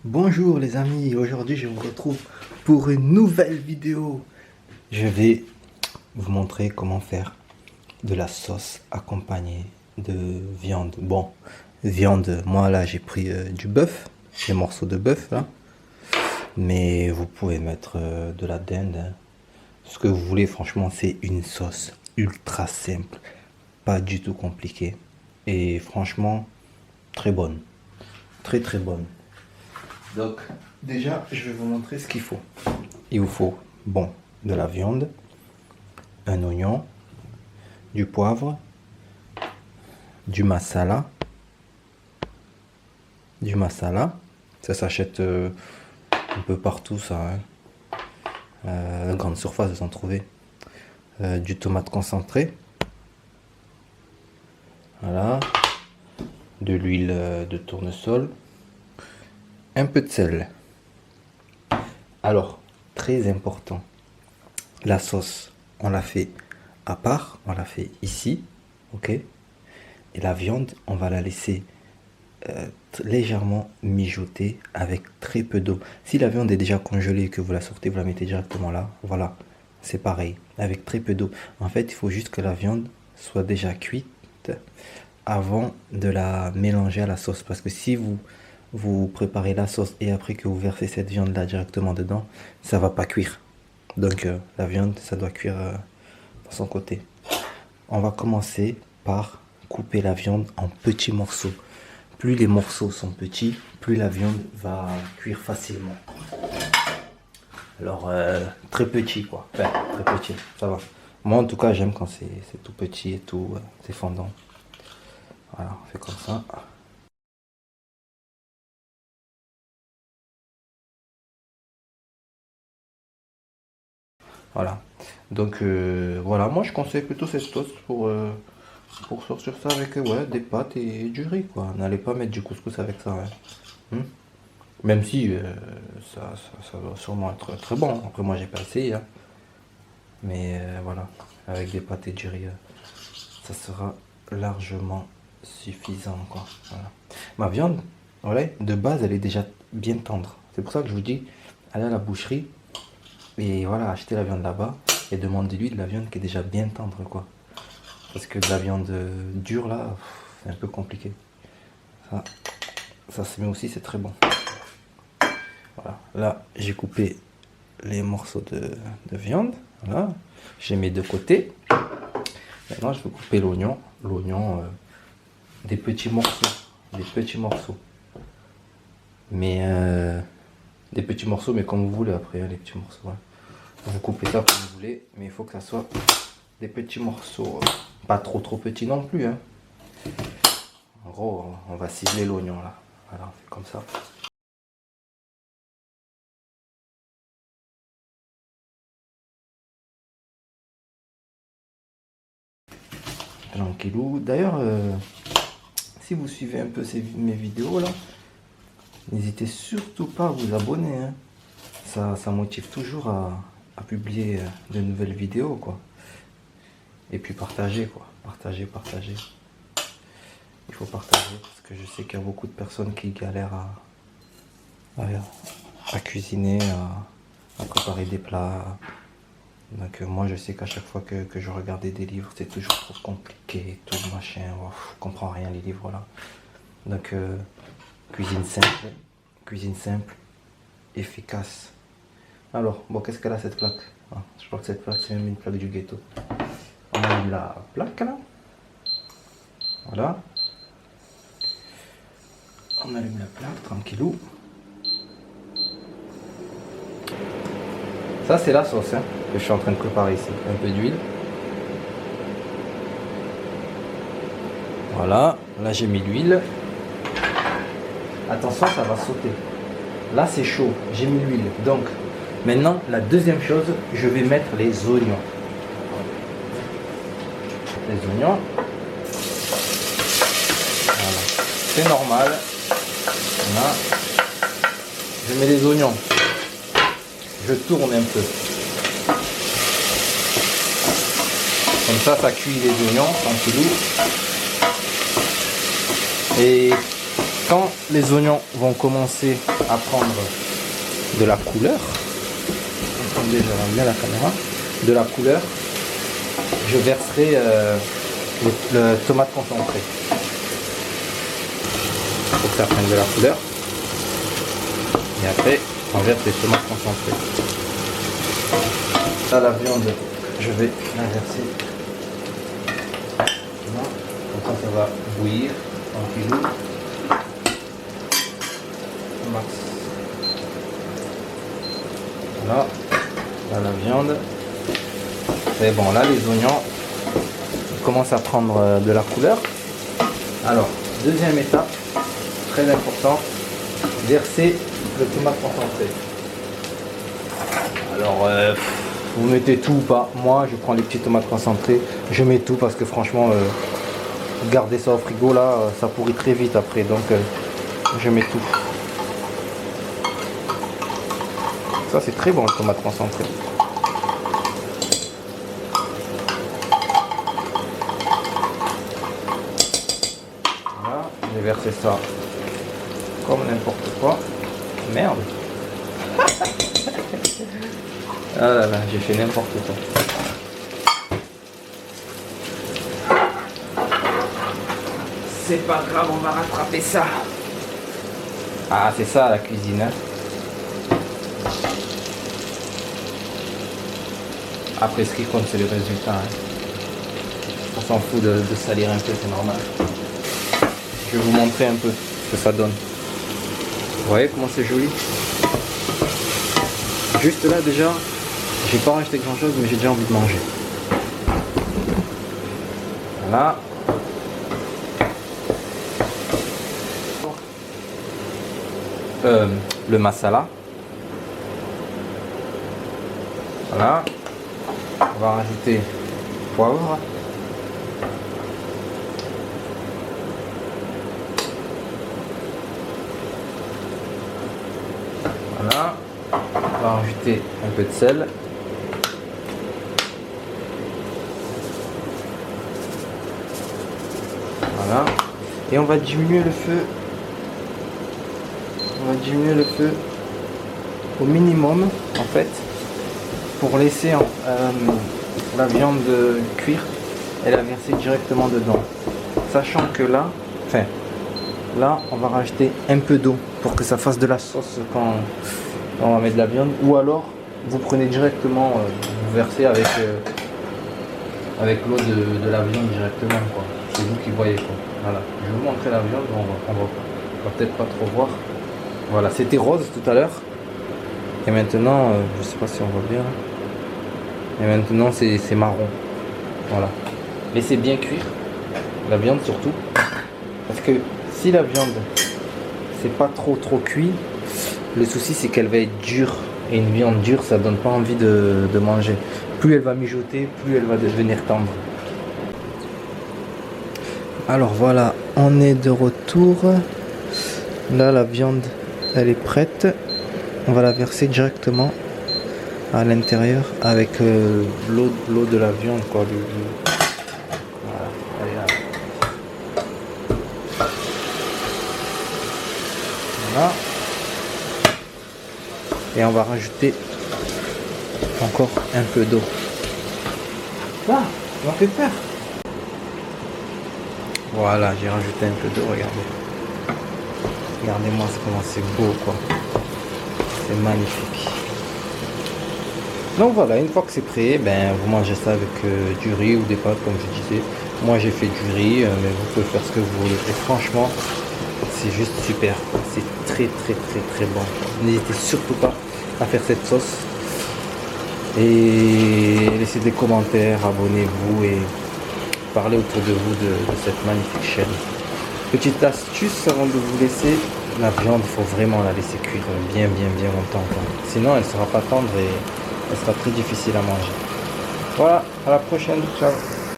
Bonjour les amis, aujourd'hui je vous retrouve pour une nouvelle vidéo. Je vais vous montrer comment faire de la sauce accompagnée de viande. Bon, viande, moi là j'ai pris du bœuf, des morceaux de bœuf là. Mais vous pouvez mettre de la dinde, hein. Ce que vous voulez, franchement c'est une sauce ultra simple, pas du tout compliquée. Et franchement, très bonne, très très bonne. Donc, déjà, je vais vous montrer ce qu'il faut. Il vous faut, bon, de la viande, un oignon, du poivre, du masala. Du masala, ça s'achète un peu partout, ça, hein. Grande surface, vous en trouvez. Du tomate concentré. Voilà. De l'huile de tournesol. Un peu de sel. Alors, très important, la sauce, on l'a fait à part, on l'a fait ici, ok? Et la viande, on va la laisser légèrement mijoter avec très peu d'eau. Si la viande est déjà congelée et que vous la sortez, vous la mettez directement là, voilà, c'est pareil, avec très peu d'eau. En fait, il faut juste que la viande soit déjà cuite avant de la mélanger à la sauce, parce que si vous préparez la sauce et après que vous versez cette viande là directement dedans, ça va pas cuire. Donc la viande, ça doit cuire dans son côté. On va commencer par couper la viande en petits morceaux. Plus les morceaux sont petits, plus la viande va cuire facilement. Alors très petit quoi, enfin, très petit, ça va. Moi en tout cas j'aime quand c'est tout petit et tout, c'est fondant. Voilà, on fait comme ça. Voilà. Donc voilà, moi je conseille plutôt cette sauce pour sortir ça avec ouais, des pâtes et du riz quoi. N'allez pas mettre du couscous avec ça, hein. Hmm. Même si ça doit sûrement être très bon. Après moi j'ai pas essayé, hein. Mais voilà, avec des pâtes et du riz, ça sera largement suffisant quoi. Voilà. Ma viande, voilà, de base elle est déjà bien tendre. C'est pour ça que je vous dis, allez à la boucherie et voilà, achetez la viande là-bas et demandez-lui de la viande qui est déjà bien tendre quoi. Parce que de la viande dure là, c'est un peu compliqué. Ça se met aussi, c'est très bon. Voilà, là j'ai coupé les morceaux de viande. Voilà, j'ai mis de côté. Maintenant je vais couper l'oignon. L'oignon, des petits morceaux. Des petits morceaux. Mais des petits morceaux, mais comme vous voulez après, hein, les petits morceaux. Hein. Vous coupez ça comme vous voulez, mais il faut que ça soit des petits morceaux. Pas trop petits non plus. Hein. En gros, on va ciseler l'oignon là. Voilà, on fait comme ça. Tranquillou. D'ailleurs, si vous suivez un peu mes vidéos là, n'hésitez surtout pas à vous abonner, hein. Ça motive toujours à publier de nouvelles vidéos quoi. Et puis partager quoi. Partager. Il faut partager parce que je sais qu'il y a beaucoup de personnes qui galèrent à cuisiner, à préparer des plats. Donc moi je sais qu'à chaque fois que je regardais des livres, c'est toujours trop compliqué, tout machin. Oh, je comprends rien les livres là. Donc cuisine simple, efficace. Alors, bon, qu'est-ce qu'elle a cette plaque? Ah, je crois que cette plaque c'est même une plaque du ghetto. On allume la plaque là. Voilà. On allume la plaque, tranquillou. Ça c'est la sauce hein, que je suis en train de préparer ici. Un peu d'huile. Voilà, là j'ai mis l'huile. Attention, ça va sauter. Là c'est chaud, j'ai mis l'huile. Donc maintenant la deuxième chose, je vais mettre les oignons. Les oignons. Voilà. C'est normal. Voilà. Je mets les oignons. Je tourne un peu. Comme ça cuit les oignons tranquillou. Et Quand les oignons vont commencer à prendre de la couleur, attendez, je rends bien la caméra, de la couleur, je verserai le tomate concentré pour que ça prenne de la couleur. Et après, on verse les tomates concentrées. Là, la viande, je vais la verser. Voilà. Comme ça va bouillir tranquillou. Max. Voilà. Là, la viande. Et bon, là, les oignons commencent à prendre de la couleur. Alors, deuxième étape, très important, verser le tomate concentré. Alors, vous mettez tout ou pas. Moi, je prends les petits tomates concentrées. Je mets tout parce que franchement, garder ça au frigo, là, ça pourrit très vite après. Donc, je mets tout. Ça, c'est très bon, le tomate concentré. Voilà, j'ai versé ça comme n'importe quoi. Merde. Ah là là, j'ai fait n'importe quoi. C'est pas grave, on va rattraper ça. Ah, c'est ça la cuisine, hein. Après, ce qui compte, c'est le résultat, hein. On s'en fout de salir un peu, c'est normal. Je vais vous montrer un peu ce que ça donne. Vous voyez comment c'est joli? Juste là, déjà, j'ai pas rajouté grand chose, mais j'ai déjà envie de manger. Voilà. Le masala. Voilà. On va rajouter poivre. Voilà. On va rajouter un peu de sel. Voilà. Et on va diminuer le feu. On va diminuer le feu au minimum en fait pour laisser la viande cuire et la verser directement dedans. Sachant que là, on va rajouter un peu d'eau pour que ça fasse de la sauce quand on va mettre de la viande. Ou alors vous prenez directement, vous versez avec l'eau de la viande directement, quoi. C'est vous qui voyez, quoi. Voilà. Je vais vous montrer la viande, on va peut-être pas trop voir. Voilà, c'était rose tout à l'heure. Et maintenant, je sais pas si on voit bien. Et maintenant, c'est marron. Voilà. Laissez bien cuire. La viande surtout. Parce que si la viande, c'est pas trop cuit, le souci c'est qu'elle va être dure. Et une viande dure, ça donne pas envie de manger. Plus elle va mijoter, plus elle va devenir tendre. Alors voilà, on est de retour. Là, la viande, elle est prête. On va la verser directement à l'intérieur avec l'eau de la viande, quoi. Voilà, allez, là. Voilà. Et on va rajouter encore un peu d'eau. Ah, ça m'a fait peur. Voilà, j'ai rajouté un peu d'eau, regardez. Regardez-moi comment c'est beau, quoi. C'est magnifique. Donc voilà, une fois que c'est prêt, ben vous mangez ça avec du riz ou des pâtes, comme je disais. Moi j'ai fait du riz, mais vous pouvez faire ce que vous voulez. Et franchement, c'est juste super. C'est très bon. N'hésitez surtout pas à faire cette sauce. Et laissez des commentaires, abonnez-vous et parlez autour de vous de cette magnifique chaîne. Petite astuce avant de vous laisser, la viande, il faut vraiment la laisser cuire bien longtemps, quoi. Sinon elle sera pas tendre et elle sera très difficile à manger. Voilà, à la prochaine, ciao.